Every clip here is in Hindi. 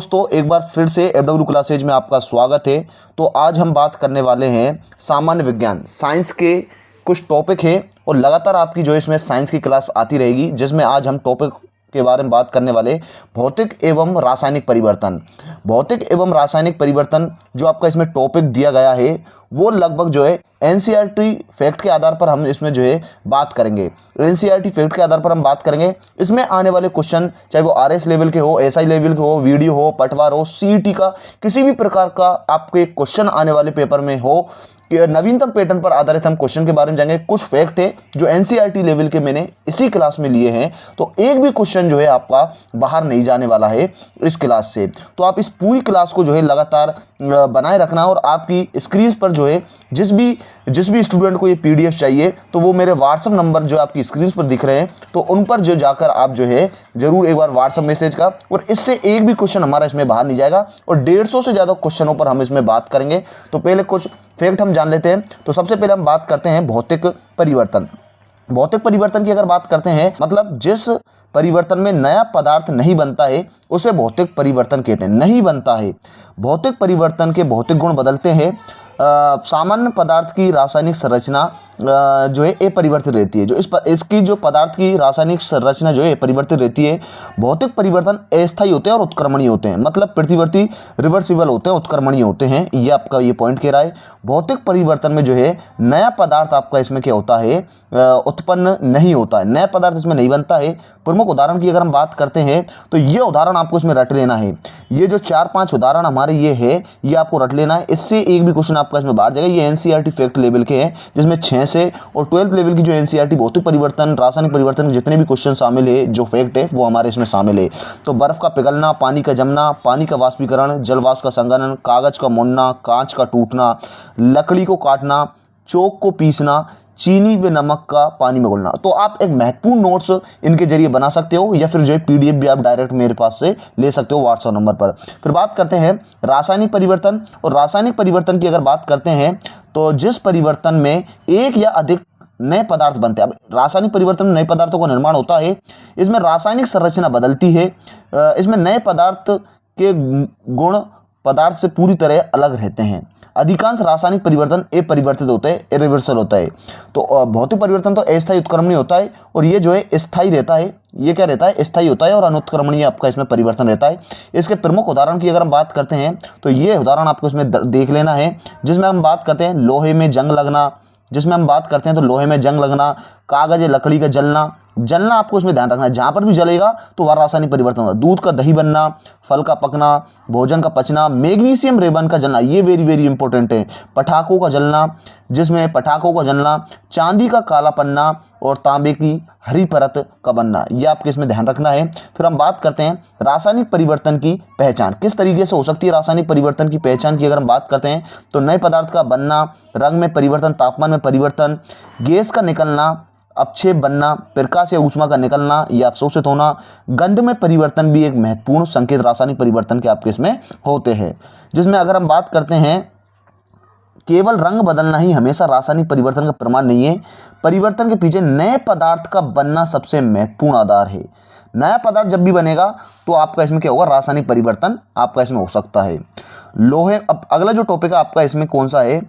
दोस्तों एक बार फिर से एफडब्ल्यू क्लासेज में आपका स्वागत है। तो आज हम बात करने वाले हैं सामान्य विज्ञान साइंस के कुछ टॉपिक है और लगातार आपकी जो इसमें साइंस की क्लास आती रहेगी, जिसमें आज हम टॉपिक के बारे में बात करने वाले भौतिक एवं रासायनिक परिवर्तन। भौतिक एवं रासायनिक परिवर्तन जो आपका इसमें टॉपिक दिया गया है वो लगभग जो है एनसीईआरटी फैक्ट के आधार पर हम इसमें जो है बात करेंगे। एनसीईआरटी फैक्ट के आधार पर हम बात करेंगे। इसमें आने वाले क्वेश्चन चाहे वो आरएस लेवल के हो, एसआई लेवल के हो, वीडियो हो, पटवार हो, सीईटी का किसी भी प्रकार का आपके क्वेश्चन आने वाले पेपर में हो कि नवीनतम पैटर्न पर आधारित हम क्वेश्चन के बारे में जानेंगे। कुछ फैक्ट है जो एनसीईआरटी लेवल के मैंने इसी क्लास में लिए हैं, तो एक भी क्वेश्चन जो है आपका बाहर नहीं जाने वाला है इस क्लास से। तो आप इस पूरी क्लास को जो है लगातार बनाए रखना और आपकी स्क्रीन पर जो है जिस भी स्टूडेंट को ये पीडीएफ चाहिए तो वो मेरे व्हाट्सएप नंबर जो आपकी स्क्रीन पर दिख रहे हैं तो उन पर जो जाकर आप जो है जरूर एक बार व्हाट्सएप मैसेज का, और इससे एक भी क्वेश्चन हमारा इसमें बाहर नहीं जाएगा और 150 से ज़्यादा क्वेश्चनों पर हम इसमें बात करेंगे। तो पहले कुछ फैक्ट हम जान लेते हैं। तो सबसे पहले हम बात करते हैं भौतिक परिवर्तन। भौतिक परिवर्तन की अगर बात करते हैं, मतलब जिस परिवर्तन में नया पदार्थ नहीं बनता है उसे भौतिक परिवर्तन कहते हैं। नहीं बनता है, भौतिक परिवर्तन के भौतिक गुण बदलते हैं। सामान्य पदार्थ की रासायनिक संरचना जो है अपरिवर्तित रहती है। जो इसकी जो पदार्थ की रासायनिक संरचना जो है परिवर्तित रहती है। भौतिक परिवर्तन अस्थायी होते हैं और उत्क्रमणीय होते हैं, मतलब प्रतिवर्ती रिवर्सिबल होते हैं, उत्क्रमणीय होते हैं। ये आपका ये पॉइंट कह रहा है। भौतिक परिवर्तन में जो है नया पदार्थ आपका इसमें क्या होता है, उत्पन्न नहीं होता है, नया पदार्थ इसमें नहीं बनता है। प्रमुख उदाहरण की अगर हम बात करते हैं तो ये उदाहरण आपको इसमें रट लेना है। ये जो 4-5 उदाहरण हमारे ये है, ये आपको रट लेना है। इससे एक भी क्वेश्चन आपका इसमें बाहर जाएगा। ये एनसीईआरटी फैक्ट लेवल के हैं, जिसमें 6 से और 12th लेवल की जो एनसीईआरटी भौतिक परिवर्तन रासायनिक परिवर्तन के जितने भी क्वेश्चन शामिल है, जो फैक्ट है वो हमारे इसमें शामिल है। तो बर्फ का पिघलना, पानी का जमना, पानी का वाष्पीकरण, जलवाष्प का संघनन, कागज का मुड़ना, कांच का टूटना, लकड़ी को काटना, चौक को पीसना, चीनी व नमक का पानी में घुलना। तो आप एक महत्वपूर्ण नोट्स इनके जरिए बना सकते हो या फिर जो है पीडीएफ भी आप डायरेक्ट मेरे पास से ले सकते हो व्हाट्सएप नंबर पर। फिर बात करते हैं रासायनिक परिवर्तन। और रासायनिक परिवर्तन की अगर बात करते हैं तो जिस परिवर्तन में एक या अधिक नए पदार्थ बनते हैं। अब रासायनिक परिवर्तन में नए पदार्थों का निर्माण होता है, इसमें रासायनिक संरचना बदलती है, इसमें नए पदार्थ के गुण पदार्थ से पूरी तरह अलग रहते हैं। अधिकांश रासायनिक परिवर्तन अपरिवर्तित होते हैं, इरिवर्सल होता है। तो भौतिक परिवर्तन तो अस्थायी उत्क्रमणीय होता है और ये जो है स्थायी रहता है। ये क्या रहता है, स्थायी होता है और अनुत्क्रमणीय आपका इसमें परिवर्तन रहता है। इसके प्रमुख उदाहरण की अगर हम बात करते हैं तो ये उदाहरण आपको इसमें देख लेना है, जिसमें हम बात करते हैं लोहे में जंग लगना। जिसमें हम बात करते हैं तो लोहे में जंग लगना, कागज या लकड़ी का जलना आपको इसमें ध्यान रखना है। जहाँ पर भी जलेगा तो वह रासायनिक परिवर्तन होगा। दूध का दही बनना, फल का पकना, भोजन का पचना, मैग्नीशियम रेबन का जलना, ये वेरी वेरी इंपॉर्टेंट है। पटाखों का जलना, जिसमें पटाखों का जलना, चांदी का काला पन्ना और तांबे की हरी परत का बनना, ये आपको इसमें ध्यान रखना है। फिर हम बात करते हैं रासायनिक परिवर्तन की पहचान किस तरीके से हो सकती है। रासायनिक परिवर्तन की पहचान की अगर हम बात करते हैं तो नए पदार्थ का बनना, रंग में परिवर्तन, तापमान में परिवर्तन, गैस का निकलना, अपक्षेप बनना, प्रकाश या ऊष्मा का निकलना या अवशोषित होना, गंध में परिवर्तन भी एक महत्वपूर्ण संकेत रासायनिक परिवर्तन के आपके इसमें होते हैं। जिसमें अगर हम बात करते हैं केवल रंग बदलना ही हमेशा रासायनिक परिवर्तन का प्रमाण नहीं है। परिवर्तन के पीछे नए पदार्थ का बनना सबसे महत्वपूर्ण आधार है। नया पदार्थ जब भी बनेगा तो आपका इसमें क्या होगा, रासायनिक परिवर्तन आपका इसमें हो सकता है। लोहे, अब अगला जो टॉपिक है आपका इसमें कौन सा है,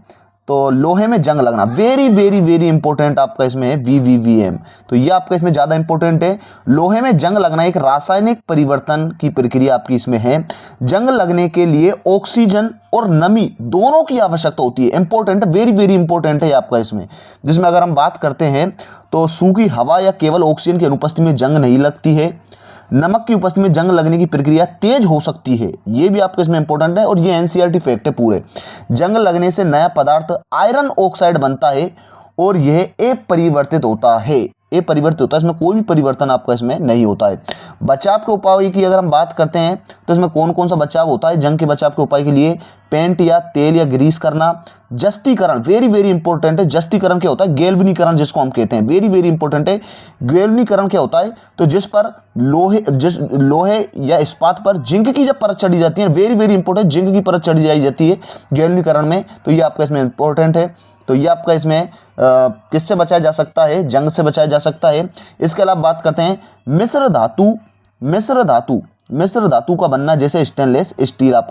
तो लोहे में जंग लगना, वेरी वेरी वेरी इंपॉर्टेंट आपका इसमें है VVVM। तो ये आपका इसमें ज़्यादा इंपॉर्टेंट है। लोहे में जंग लगना एक रासायनिक परिवर्तन की प्रक्रिया आपकी इसमें है। जंग लगने के लिए ऑक्सीजन और नमी दोनों की आवश्यकता होती है। इंपॉर्टेंट, वेरी वेरी इंपॉर्टेंट है आपका इसमें। जिसमें अगर हम बात करते हैं तो सूखी हवा या केवल ऑक्सीजन की अनुपस्थिति में जंग नहीं लगती है। नमक की उपस्थिति में जंग लगने की प्रक्रिया तेज हो सकती है, ये भी आपके इसमें इंपॉर्टेंट है और ये एनसीईआरटी फैक्ट है पूरे। जंग लगने से नया पदार्थ आयरन ऑक्साइड बनता है और यह अपरिवर्तित होता है। अपरिवर्तित होता है, इसमें कोई भी परिवर्तन आपका इसमें नहीं होता है। बचाव के उपाय की अगर हम बात करते हैं तो इसमें कौन कौन सा बचाव होता है जंग के बचाव के उपाय के लिए, पेंट या तेल या ग्रीस करना, जस्तीकरण, वेरी वेरी इंपॉर्टेंट है। जस्तीकरण क्या होता है, गैल्वनीकरण जिसको हम कहते हैं, वेरी वेरी इंपॉर्टेंट है। गैल्वनीकरण क्या होता है, तो जिस लोहे या इस्पात पर जिंक की जब परत चढ़ी जाती है, वेरी वेरी इंपॉर्टेंट, जिंक की परत चढ़ी जाती है गैल्वनीकरण में, तो ये आपका इसमें इंपॉर्टेंट है। तो ये आपका इसमें किससे बचाया जा सकता है, जंग से बचाया जा सकता है। इसके अलावा बात करते हैं मिश्र धातु मिश्र धातु का बनना, जैसे स्टेनलेस स्टील। आप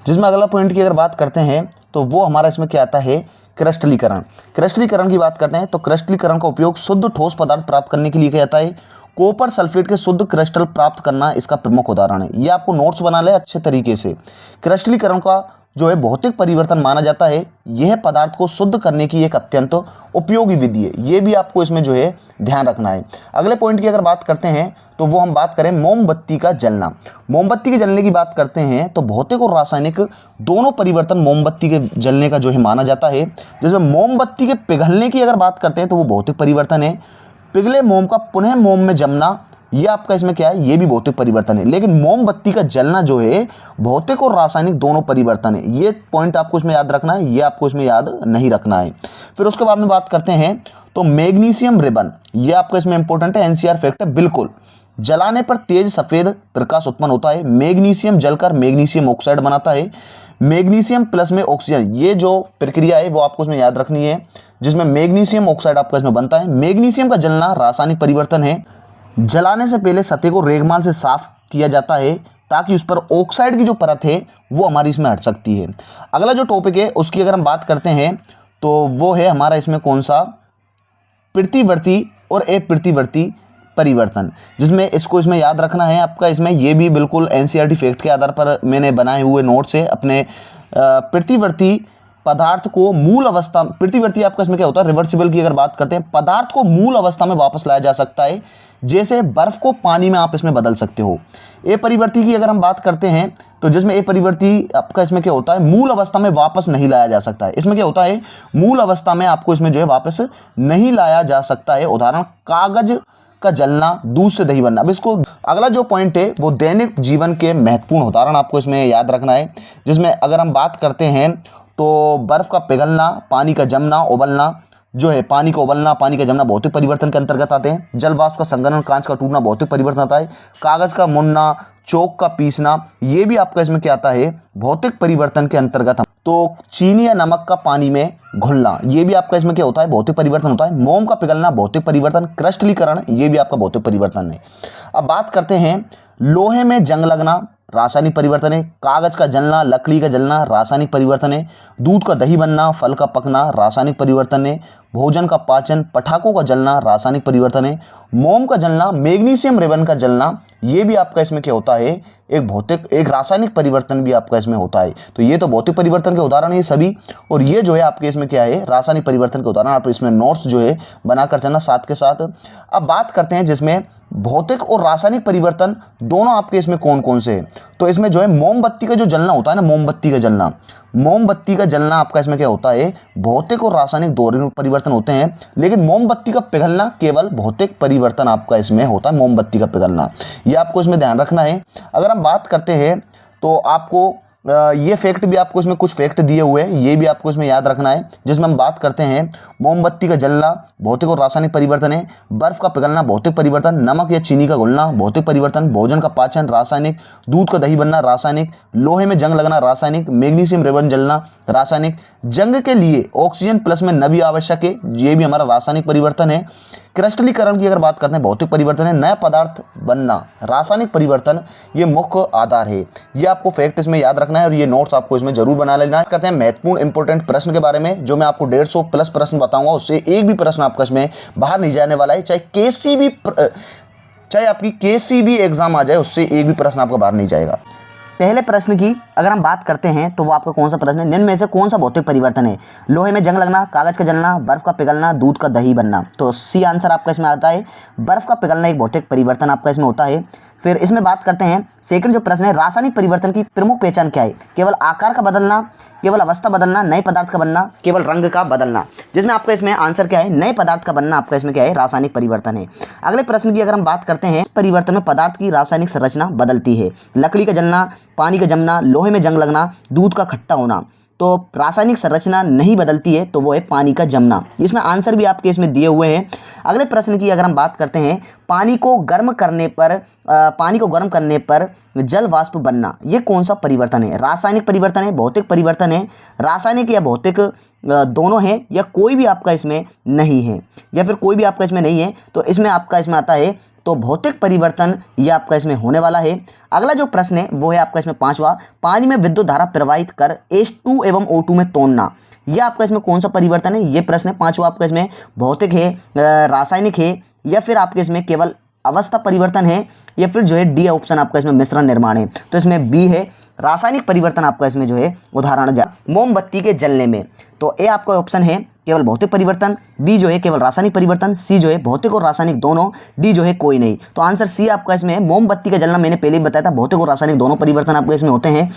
जिसमें अगला पॉइंट की अगर बात करते हैं तो वो हमारा इसमें क्या आता है, क्रिस्टलीकरण। क्रिस्टलीकरण की बात करते हैं तो क्रिस्टलीकरण का उपयोग शुद्ध ठोस पदार्थ प्राप्त करने के लिए किया जाता है। कॉपर सल्फेट के शुद्ध क्रिस्टल प्राप्त करना इसका प्रमुख उदाहरण है। ये आपको नोट्स बना ले अच्छे तरीके से। क्रिस्टलीकरण का जो है भौतिक परिवर्तन माना जाता है। यह पदार्थ को शुद्ध करने की एक अत्यंत उपयोगी विधि है। ये भी आपको इसमें जो है ध्यान रखना है। अगले पॉइंट की अगर बात करते हैं तो वो हम बात करें मोमबत्ती का जलना। मोमबत्ती के जलने की बात करते हैं तो भौतिक और रासायनिक दोनों परिवर्तन मोमबत्ती के जलने का जो है माना जाता है। जिसमें मोमबत्ती के पिघलने की अगर बात करते हैं तो वो भौतिक परिवर्तन है। पिघले मोम का पुनः मोम में जमना, ये आपका इसमें क्या है, ये भी भौतिक परिवर्तन है। लेकिन मोमबत्ती का जलना जो है भौतिक और रासायनिक दोनों परिवर्तन है। ये पॉइंट आपको इसमें याद रखना है, ये आपको इसमें याद नहीं रखना है। फिर उसके बाद में बात करते हैं तो मैग्नीशियम रिबन, ये आपका इसमें इंपॉर्टेंट है, एनसीआर फैक्ट है बिल्कुल। जलाने पर तेज सफेद प्रकाश उत्पन्न होता है। मैग्नीशियम जलकर मैग्नीशियम ऑक्साइड बनाता है। मैग्नीशियम प्लस में ऑक्सीजन, ये जो प्रक्रिया है वो आपको इसमें याद रखनी है, जिसमें मैग्नीशियम ऑक्साइड आपका इसमें बनता है। मैग्नीशियम का जलना रासायनिक परिवर्तन है। जलाने से पहले सतह को रेगमाल से साफ किया जाता है ताकि उस पर ऑक्साइड की जो परत है वो हमारी इसमें हट सकती है। अगला जो टॉपिक है उसकी अगर हम बात करते हैं तो वो है हमारा इसमें कौन सा, प्रतिवर्ती और अप्रतिवर्ती परिवर्तन। जिसमें इसको इसमें याद रखना है आपका इसमें, ये भी बिल्कुल एनसीईआरटी फैक्ट के आधार पर मैंने बनाए हुए नोट से अपने प्रतिवर्ती पदार्थ को मूल अवस्था, प्रतिवर्ती आपका इसमें क्या होता है, रिवर्सिबल की अगर बात करते हैं, पदार्थ को मूल अवस्था में वापस लाया जा सकता है। जैसे बर्फ को पानी में आप इसमें बदल सकते हो। अपरिवर्ती की अगर हम बात करते हैं तो जिसमें अपरिवर्ती आपका इसमें क्या होता है, मूल अवस्था में वापस नहीं लाया जा सकता है। इसमें क्या होता है, मूल अवस्था में आपको इसमें जो है वापस नहीं लाया जा सकता है। उदाहरण कागज का जलना, दूध से दही बनना। अब इसको अगला जो पॉइंट है वो दैनिक जीवन के महत्वपूर्ण उदाहरण आपको इसमें याद रखना है। जिसमें अगर हम बात करते हैं तो बर्फ का पिघलना, पानी का जमना, उबलना जो है, पानी का उबलना, पानी का जमना भौतिक परिवर्तन के अंतर्गत आते हैं। जल वाष्प का संघनन, कांच का टूटना भौतिक परिवर्तन आता है। कागज का मुड़ना, चौक का पीसना, ये भी आपका इसमें क्या आता है, भौतिक परिवर्तन के अंतर्गत। तो चीनी या नमक का पानी में घुलना, ये भी आपका इसमें क्या होता है, भौतिक परिवर्तन होता है। मोम का पिघलना भौतिक परिवर्तन। क्रिस्टलीकरण, ये भी आपका भौतिक परिवर्तन है। अब बात करते हैं लोहे में जंग लगना, रासायनिक परिवर्तन है। कागज का जलना, लकड़ी का जलना, रासायनिक परिवर्तन है। दूध का दही बनना, फल का पकना, रासायनिक परिवर्तन है। भोजन का पाचन, पटाखों का जलना, रासायनिक परिवर्तन है। मोम का जलना, मैग्नीशियम रिबन का जलना, ये भी आपका इसमें क्या होता है, एक रासायनिक परिवर्तन भी आपका इसमें होता है। तो ये तो भौतिक परिवर्तन के उदाहरण है सभी, और ये जो है आपके इसमें क्या है, रासायनिक परिवर्तन के उदाहरण। आप इसमें नोट्स जो है बनाकर चलना साथ के साथ। अब बात करते हैं जिसमें भौतिक और रासायनिक परिवर्तन दोनों आपके इसमें कौन कौन से हैं। तो इसमें जो है मोमबत्ती का जो जलना होता है ना, मोमबत्ती का जलना आपका इसमें क्या होता है, भौतिक और रासायनिक दोनों परिवर्तन होते हैं। लेकिन मोमबत्ती का पिघलना केवल भौतिक परिवर्तन आपका इसमें होता है, मोमबत्ती का पिघलना, ये आपको इसमें ध्यान रखना है। अगर हम बात करते हैं तो आपको ये फैक्ट भी आपको इसमें कुछ फैक्ट दिए हुए हैं, ये भी आपको इसमें याद रखना है। जिसमें हम बात करते हैं मोमबत्ती का जलना भौतिक और रासायनिक परिवर्तन है। बर्फ का पिघलना भौतिक परिवर्तन। नमक या चीनी का घुलना भौतिक परिवर्तन। भोजन का पाचन रासायनिक। दूध का दही बनना रासायनिक। लोहे में जंग लगना रासायनिक। मैग्नीशियम रिबन जलना रासायनिक। जंग के लिए ऑक्सीजन प्लस में नमी आवश्यक है, ये भी हमारा रासायनिक परिवर्तन है। क्रिस्टलीकरण की अगर बात करते हैं भौतिक परिवर्तन है। नया पदार्थ बनना रासायनिक परिवर्तन, ये मुख्य आधार है। ये आपको फैक्ट इसमें याद रखना है और ये नोट्स आपको इसमें जरूर बना लेना है। करते हैं महत्वपूर्ण इंपॉर्टेंट प्रश्न के बारे में, जो मैं आपको 150 प्लस प्रश्न बताऊंगा, उससे एक भी प्रश्न आपका इसमें बाहर नहीं जाने वाला है। चाहे आपकी केसीबी एग्जाम आ जाए, उससे एक भी प्रश्न आपका बाहर नहीं जाएगा। पहले प्रश्न की अगर हम बात करते हैं तो वो आपका कौन सा प्रश्न है, निम्न में से कौन सा भौतिक परिवर्तन है। लोहे में जंग लगना, कागज का जलना, बर्फ का पिघलना, दूध का दही बनना। तो सी आंसर आपका इसमें आता है, बर्फ का पिघलना एक भौतिक परिवर्तन आपका इसमें होता है। फिर इसमें बात करते हैं सेकंड जो प्रश्न है, रासायनिक परिवर्तन की प्रमुख पहचान क्या है। केवल आकार का बदलना, केवल अवस्था बदलना, नए पदार्थ का बनना, केवल रंग का बदलना। जिसमें आपका इसमें आंसर क्या है, नए पदार्थ का बनना आपका इसमें क्या है, रासायनिक परिवर्तन है। अगले प्रश्न की अगर हम बात करते हैं, परिवर्तन में पदार्थ की रासायनिक संरचना बदलती है। लकड़ी का जलना, पानी का जमना, लोहे में जंग लगना, दूध का खट्टा होना। तो रासायनिक संरचना नहीं बदलती है, तो वो है पानी का जमना। इसमें आंसर भी आपके इसमें दिए हुए हैं। अगले प्रश्न की अगर हम बात करते हैं, पानी को गर्म करने पर जल वाष्प बनना, ये कौन सा परिवर्तन है? रासायनिक परिवर्तन है, भौतिक परिवर्तन है, रासायनिक या भौतिक दोनों हैं, या कोई भी आपका इसमें नहीं है, या फिर कोई भी आपका इसमें नहीं है, तो इसमें आपका इसमें आता है तो भौतिक परिवर्तन ये आपका इसमें होने वाला है। अगला जो प्रश्न है वो है आपका इसमें पांचवा, पानी में विद्युत धारा प्रवाहित कर H2 एवं O2 में तोड़ना, ये आपका इसमें कौन सा परिवर्तन है? ये प्रश्न है पांचवा आपका इसमें भौतिक है, रासायनिक है, या फिर आपके इसमें केवल अवस्था परिवर्तन है, या फिर जो है डी ऑप्शन आपका इसमें मिश्रण निर्माण है। तो इसमें बी है रासायनिक परिवर्तन आपका इसमें जो है उदाहरण मोमबत्ती के जलने में। तो ए आपका ऑप्शन है केवल भौतिक परिवर्तन, बी जो है केवल रासायनिक परिवर्तन, सी जो है भौतिक और रासायनिक दोनों, डी जो है कोई नहीं। तो आंसर सी आपका इसमें मोमबत्ती का जलना, मैंने पहले ही बताया था भौतिक और रासायनिक दोनों परिवर्तन आपके इसमें होते हैं।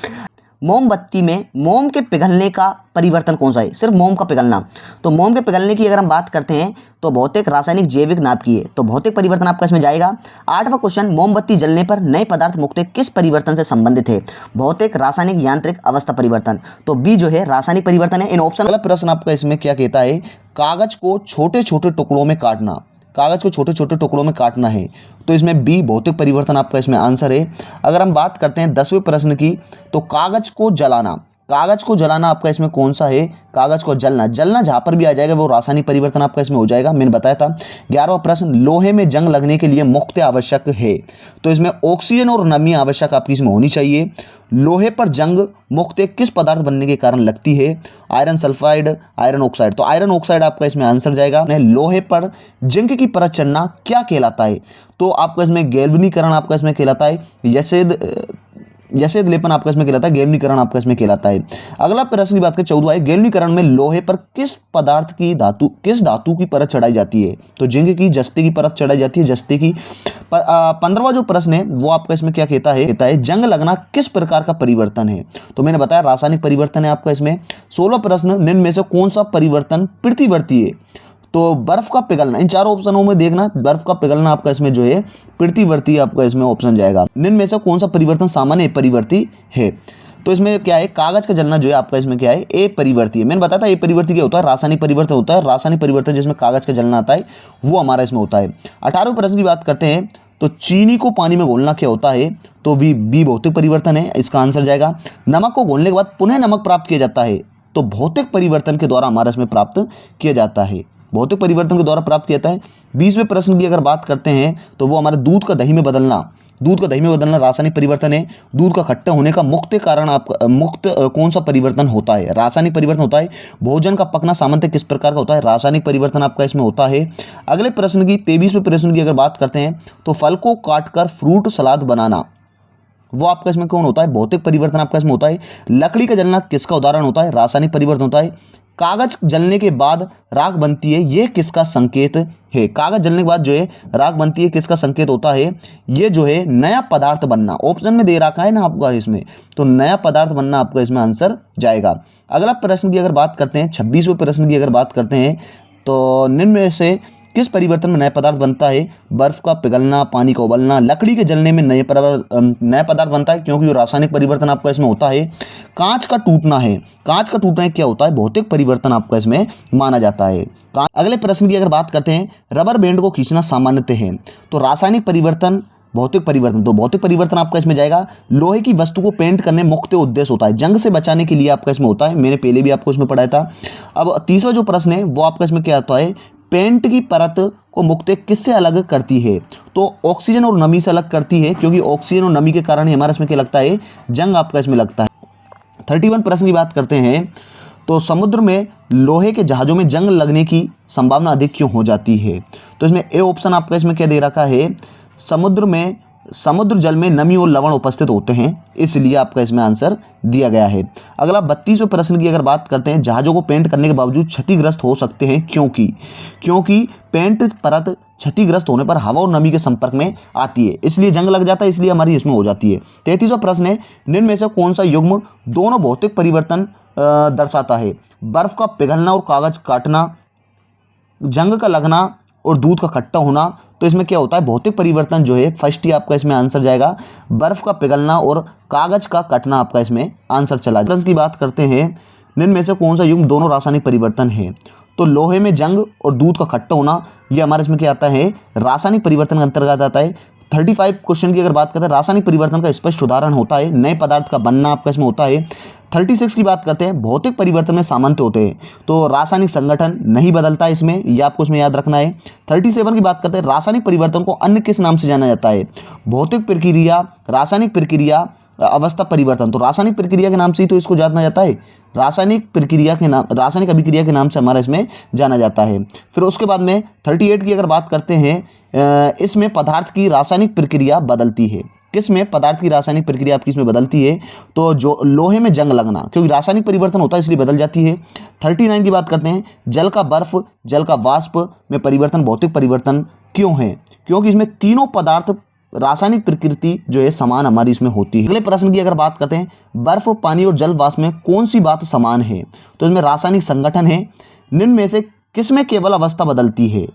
मोमबत्ती में मोम के पिघलने का परिवर्तन कौन सा है? सिर्फ मोम का पिघलना। तो मोम के पिघलने की अगर हम बात करते हैं तो भौतिक, रासायनिक, जैविक, नाभिकीय, तो भौतिक परिवर्तन आपका इसमें जाएगा। आठवां क्वेश्चन, मोमबत्ती जलने पर नए पदार्थ मुक्त किस परिवर्तन से संबंधित है? भौतिक, रासायनिक, यांत्रिक, अवस्था परिवर्तन। तो बी जो है रासायनिक परिवर्तन है। इन ऑप्शन। अगला प्रश्न आपका इसमें क्या कहता है? कागज को छोटे छोटे टुकड़ों में काटना, कागज को छोटे छोटे टुकड़ों में काटना है। तो इसमें बी भौतिक परिवर्तन आपका इसमें आंसर है। अगर हम बात करते हैं 10वें प्रश्न की, तो कागज को जलाना, कागज को जलाना आपका इसमें कौन सा है? कागज को जलना, जलना जहाँ पर भी आ जाएगा वो रासायनिक परिवर्तन आपका इसमें हो जाएगा, मैंने बताया था। 11वां प्रश्न, लोहे में जंग लगने के लिए मुक्त आवश्यक है। तो इसमें ऑक्सीजन और नमी आवश्यक आपकी इसमें होनी चाहिए। लोहे पर जंग मुक्त किस पदार्थ बनने के कारण लगती है? Iron sulphide, iron oxide. तो आयरन ऑक्साइड आपका इसमें आंसर जाएगा। लोहे पर जिंक की परत चढ़ना क्या कहलाता है? तो आपका इसमें गैल्वेनीकरण आपका इसमें कहलाता है। यसेद लेपन आपका इसमें कहलाता है, गैल्वेनीकरण आपका इसमें कहलाता है। अगला प्रश्न की बात करें 14वां है, गैल्वेनीकरण में लोहे पर किस धातु की परत चढ़ाई जाती है? तो जिंक की, जस्ते की परत चढ़ाई जाती है, जस्ते की। 15वां जो प्रश्न है वो आपका इसमें क्या कहता है जंग लगना किस प्रकार का परिवर्तन है? तो मैंने बताया रासायनिक परिवर्तन है आपका इसमें। 16वां प्रश्न, निम्न में से कौन सा परिवर्तन प्रतिवर्ती है? तो बर्फ का पिघलना, इन चारों ऑप्शनों में देखना, बर्फ का पिघलना आपका इसमें जो है प्रतिवर्ती आपका इसमें ऑप्शन जाएगा। निम्न में से कौन सा परिवर्तन सामान्य परिवर्ती है? तो इसमें क्या है? कागज का जलना जो है आपका इसमें क्या है? ए परिवर्ती है। मैंने बताया था ए परिवर्ती क्या होता है? रासायनिक परिवर्तन होता है। रासायनिक परिवर्तन जिसमें कागज का जलना आता है वो हमारा इसमें होता है। 18वें प्रश्न की बात करते हैं, तो चीनी को पानी में घोलना क्या होता है? तो बी भौतिक परिवर्तन है, इसका आंसर जाएगा। नमक को घोलने के बाद पुनः नमक प्राप्त किया जाता है, तो भौतिक परिवर्तन के द्वारा हमारा इसमें प्राप्त किया जाता है, भौतिक परिवर्तन के द्वारा प्राप्त किया जाता है। 20वें प्रश्न की अगर बात करते हैं तो वो हमारे दूध का दही में बदलना, दूध का दही में बदलना रासायनिक परिवर्तन है। दूध का खट्टा होने का मुख्य कारण आपका कौन सा परिवर्तन होता है? रासायनिक परिवर्तन होता है। भोजन का पकना सामान्यतः किस प्रकार का होता है? रासायनिक परिवर्तन आपका इसमें होता है। अगले प्रश्न की 23वें प्रश्न की अगर बात करते हैं तो फल को काटकर फ्रूट सलाद बनाना, वो आपका इसमें कौन होता है? भौतिक परिवर्तन आपका इसमें होता है। लकड़ी का जलना किसका उदाहरण होता है? रासायनिक परिवर्तन होता है। कागज जलने के बाद राख बनती है, ये किसका संकेत है? कागज जलने के बाद जो है राख बनती है, किसका संकेत होता है? ये जो है नया पदार्थ बनना, ऑप्शन में दे रखा है ना आपका इसमें, तो नया पदार्थ बनना आपका इसमें आंसर जाएगा। अगला प्रश्न की अगर बात करते हैं, 26वें प्रश्न की अगर बात करते हैं, तो निम्न में से किस परिवर्तन में नया पदार्थ बनता है? बर्फ का पिघलना, पानी का उबलना, लकड़ी के जलने में नया पदार्थ बनता है, क्योंकि रासायनिक परिवर्तन आपका इसमें होता है। कांच का टूटना है, कांच का टूटना क्या होता है? भौतिक परिवर्तन आपका इसमें माना जाता है। अगले प्रश्न की अगर बात करते हैं, रबर बैंड को खींचना सामान्यतः है, तो रासायनिक परिवर्तन, भौतिक परिवर्तन, तो भौतिक परिवर्तन आपका इसमें जाएगा। लोहे की वस्तु को पेंट करने मुख्य उद्देश्य होता है, जंग से बचाने के लिए आपका इसमें होता है, मैंने पहले भी आपको इसमें पढ़ाया था। अब तीसरा जो प्रश्न है वो आपका इसमें क्या आता है? पेंट की परत को मुक्त किससे अलग करती है? तो ऑक्सीजन और नमी से अलग करती है, क्योंकि ऑक्सीजन और नमी के कारण ही हमारा इसमें क्या लगता है? जंग आपका इसमें लगता है। 31 प्रश्न की बात करते हैं, तो समुद्र में लोहे के जहाज़ों में जंग लगने की संभावना अधिक क्यों हो जाती है? तो इसमें ए ऑप्शन आपका इसमें क्या दे रखा है? समुद्र जल में नमी और लवण उपस्थित होते हैं, इसलिए आपका इसमें आंसर दिया गया है। अगला 32वें प्रश्न की अगर बात करते हैं, जहाज़ों को पेंट करने के बावजूद क्षतिग्रस्त हो सकते हैं, क्योंकि पेंट परत क्षतिग्रस्त होने पर हवा और नमी के संपर्क में आती है, इसलिए जंग लग जाता है, इसलिए हमारी इसमें हो जाती है। 33वां प्रश्न है, निम्न में से कौन सा युग्म दोनों भौतिक परिवर्तन दर्शाता है? बर्फ का पिघलना और कागज काटना, जंग का लगना और दूध का खट्टा होना। तो इसमें क्या होता है? भौतिक परिवर्तन जो है फर्स्ट ही आपका इसमें आंसर जाएगा, बर्फ का पिघलना और कागज का कटना आपका इसमें आंसर चला। प्रश्न की बात करते हैं, निम्न में से कौन सा युग्म दोनों रासायनिक परिवर्तन है? तो लोहे में जंग और दूध का खट्टा होना, ये हमारे इसमें क्या आता है, रासायनिक परिवर्तन के अंतर्गत आता है। 35 क्वेश्चन की अगर बात करते हैं, रासायनिक परिवर्तन का स्पष्ट उदाहरण होता है, नए पदार्थ का बनना आपका इसमें होता है। 36 की बात करते हैं, भौतिक परिवर्तन में सामान्य होते हैं, तो रासायनिक संगठन नहीं बदलता है इसमें, ये आपको इसमें याद रखना है। 37 की बात करते हैं, रासायनिक परिवर्तन को अन्य किस नाम से जाना जाता है, भौतिक प्रक्रिया, रासायनिक प्रक्रिया, अवस्था परिवर्तन, तो रासायनिक प्रक्रिया के नाम से ही तो इसको जाना जाता है, रासायनिक प्रक्रिया के नाम, रासायनिक अभिक्रिया के नाम से हमारा इसमें जाना जाता है। फिर उसके बाद में 38 की अगर बात करते हैं, इसमें पदार्थ की रासायनिक प्रक्रिया बदलती है, किस में पदार्थ की रासायनिक प्रक्रिया आपकी इसमें बदलती है, तो जो लोहे में जंग लगना, क्योंकि रासायनिक परिवर्तन होता है इसलिए बदल जाती है। 39 की बात करते हैं, जल का बर्फ, जल का वाष्प में परिवर्तन भौतिक परिवर्तन क्यों है, क्योंकि इसमें तीनों पदार्थ रासायनिक प्रकृति जो है समान हमारी इसमें होती है। अगले प्रश्न की अगर बात करते हैं, बर्फ, पानी और जल वाष्प में कौन सी बात समान है, तो इसमें रासायनिक संगठन है। निम्न में से किसमें केवल अवस्था बदलती है,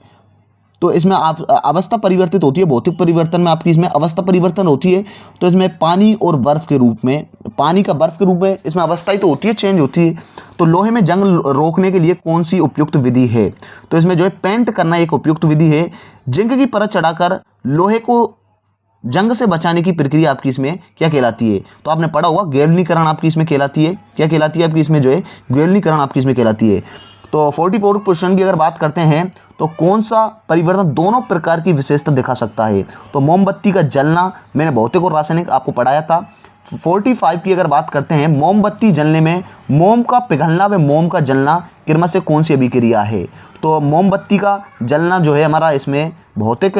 तो इसमें अवस्था परिवर्तित होती है, भौतिक परिवर्तन में आपकी इसमें अवस्था परिवर्तन होती है, तो इसमें पानी और बर्फ के रूप में, पानी का बर्फ के रूप में इसमें अवस्था ही तो होती है, चेंज होती है। तो लोहे में जंग रोकने के लिए कौन सी उपयुक्त विधि है, तो इसमें जो है पेंट करना एक उपयुक्त विधि है। जिंक की परत चढ़ाकर लोहे को जंग से बचाने की प्रक्रिया आपकी इसमें क्या कहलाती है, तो आपने पढ़ा होगा गैल्वनीकरण आपकी इसमें कहलाती है, क्या कहलाती है आपकी इसमें जो है गैल्वनीकरण आपकी इसमें कहलाती है। तो 44 क्वेश्चन की अगर बात करते हैं, तो कौन सा परिवर्तन दोनों प्रकार की विशेषता दिखा सकता है, तो मोमबत्ती का जलना, मैंने भौतिक और रासायनिक आपको पढ़ाया था। 45 की अगर बात करते हैं, मोमबत्ती जलने में मोम का पिघलना व मोम का जलना क्रम से कौन सी अभिक्रिया है, तो मोमबत्ती का जलना जो है हमारा इसमें भौतिक,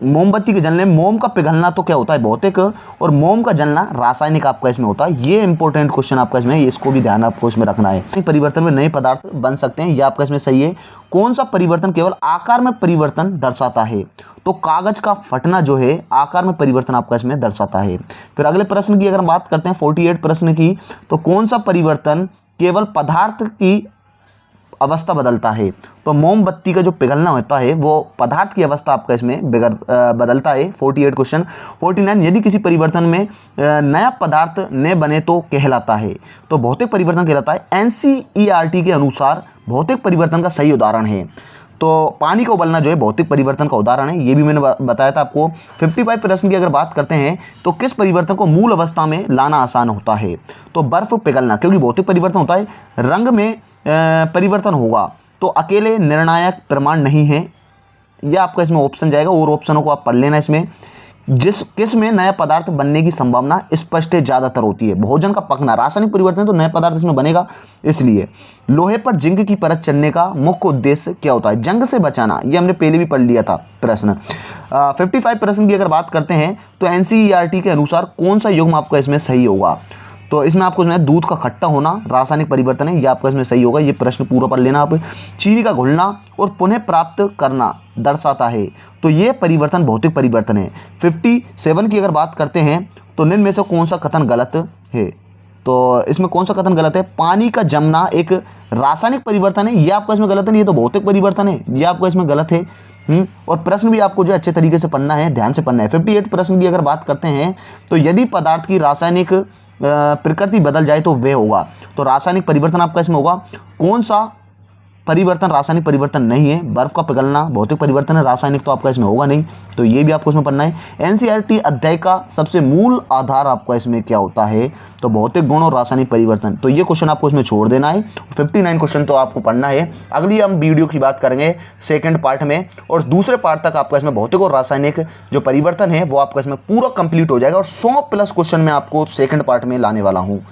मोमबत्ती के जलने में मोम का पिघलना तो क्या होता है भौतिक, और मोम का जलना रासायनिक आपका इसमें होता है। ये इंपॉर्टेंट क्वेश्चन आपका इसमें, इसको भी ध्यान आपको इसमें रखना है। परिवर्तन में नए पदार्थ बन सकते हैं, ये आपका इसमें सही है। कौन सा परिवर्तन केवल आकार में परिवर्तन दर्शाता है, तो कागज का फटना जो है आकार में परिवर्तन आपका इसमें दर्शाता है। फिर अगले प्रश्न की अगर बात करते हैं 48 प्रश्न की, तो कौन सा परिवर्तन केवल पदार्थ की अवस्था बदलता है, तो मोमबत्ती का जो पिघलना होता है वो पदार्थ की अवस्था आपका इसमें बदलता है। 48 क्वेश्चन। 49, यदि किसी परिवर्तन में नया पदार्थ न बने तो कहलाता है, तो भौतिक परिवर्तन कहलाता है। NCERT के अनुसार भौतिक परिवर्तन का सही उदाहरण है, तो पानी का उबलना जो है भौतिक परिवर्तन का उदाहरण है, ये भी मैंने बताया था आपको। 55 प्रश्न की अगर बात करते हैं, तो किस परिवर्तन को मूल अवस्था में लाना आसान होता है, तो बर्फ पिघलना, क्योंकि भौतिक परिवर्तन होता है। रंग में परिवर्तन होगा, तो अकेले निर्णायक प्रमाण नहीं है, यह आपका इसमें ऑप्शन जाएगा, और ऑप्शनों को आप पढ़ लेना। इसमें किस में नया पदार्थ बनने की संभावना स्पष्ट है, ज़्यादातर होती है। भोजन का पकना, रासायनिक परिवर्तन तो नया पदार्थ इसमें बनेगा, इसलिए। लोहे पर जिंक की परत चढ़ने का मुख्य उद्देश्य क्या होता है, जंग से बचाना, ये हमने पहले भी पढ़ लिया था प्रश्न। 55 प्रश्न की अगर बात करते हैं, तो NCERT के अनुसार कौन सा युग्म आपका इसमें सही होगा, तो इसमें आपको इसमें दूध का खट्टा होना रासायनिक परिवर्तन है, ये आपका इसमें सही होगा, ये प्रश्न पूरा पढ़ लेना आप। चीनी का घुलना और पुनः प्राप्त करना दर्शाता है, तो ये परिवर्तन भौतिक परिवर्तन है। 57 की अगर बात करते हैं, तो निम्न में से कौन सा कथन गलत है, तो इसमें कौन सा कथन गलत है, पानी का जमना एक रासायनिक परिवर्तन है, ये आपका इसमें गलत है, ये तो भौतिक परिवर्तन है, ये आपका इसमें गलत है। और प्रश्न भी आपको जो अच्छे तरीके से पढ़ना है, ध्यान से पढ़ना है। 58 प्रश्न की अगर बात करते हैं, तो यदि पदार्थ की रासायनिक प्रकृति बदल जाए तो वे होगा, तो रासायनिक परिवर्तन आपका इसमें होगा। कौन सा परिवर्तन रासायनिक परिवर्तन नहीं है, बर्फ का पिघलना भौतिक परिवर्तन है, रासायनिक तो आपका इसमें होगा नहीं, तो ये भी आपको इसमें पढ़ना है। NCERT अध्याय का सबसे मूल आधार आपका इसमें क्या होता है, तो भौतिक गुण और रासायनिक परिवर्तन, तो ये क्वेश्चन आपको इसमें छोड़ देना है। 59 क्वेश्चन तो आपको पढ़ना है। अगली हम वीडियो की बात करेंगे सेकेंड पार्ट में, और दूसरे पार्ट तक आपका इसमें भौतिक और रासायनिक जो परिवर्तन है वो आपका इसमें पूरा कंप्लीट हो जाएगा, और 100+ क्वेश्चन में आपको सेकेंड पार्ट में लाने वाला हूँ।